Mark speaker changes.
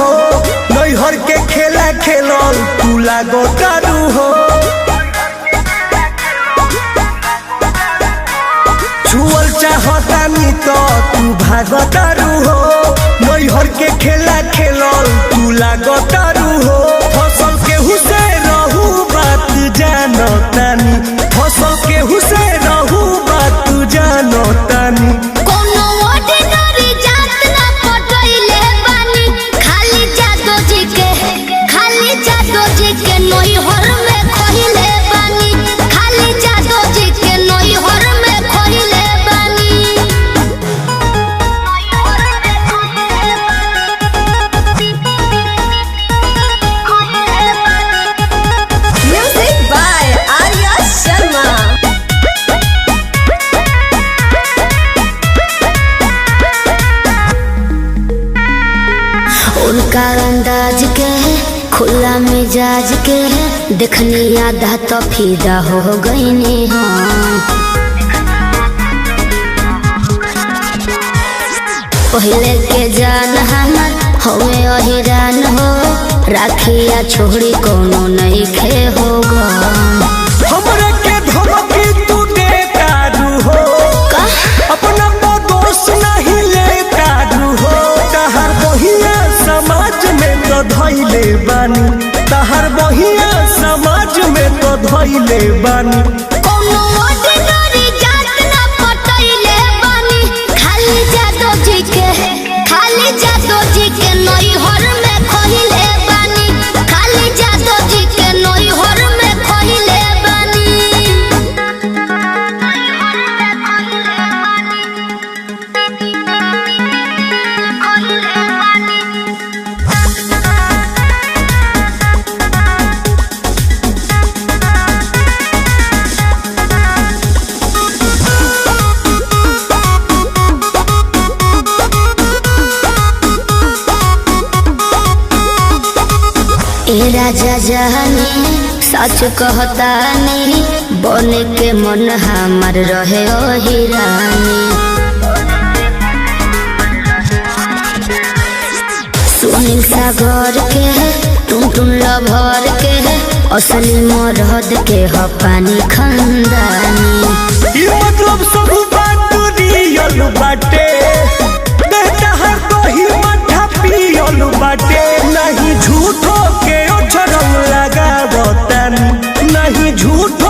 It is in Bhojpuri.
Speaker 1: हो नैहर के खेला खेलल तू लागो तारू हो छुअल चाहतानी तो तू भागो तारू हो नैहर के खेला खेलल तू लागो तारू हो फसल केहू से रहू बात जानो तानी फसल केहू से रहू बात जानो तानी
Speaker 2: उनका अंदाज के खुला मिजाज के देखनी आधा तो फिदा हो गईनी हम पहले के जान हमर हमें अहिरान हो राखिया छोड़ी कोनो नहीं खे होगा
Speaker 1: हमरा के धमकी तू देता हो अपना दोस्त नहीं लेता हो तहर बहिया समाज में तो धइले बानी तहर बहिया समाज में तो धइले बानी
Speaker 2: कोनो ऑर्डिनरी जात ना पटइले बानी खाली जादो जी के नैहर में खइले बानी खाली जादो जी के नैहर में खइले ए राजा जहानी सच कहता नहीं बने के मन हमार रहे ओही रानी सुनील सागर के टुन लभर के असली मरद के ह पानी खंदानी
Speaker 1: मतलब सब बात रियल बाटे बेटा हर कोई मठा पियल बाटे नहीं झूठो के ओछरम लगावतानी नहीं झूठ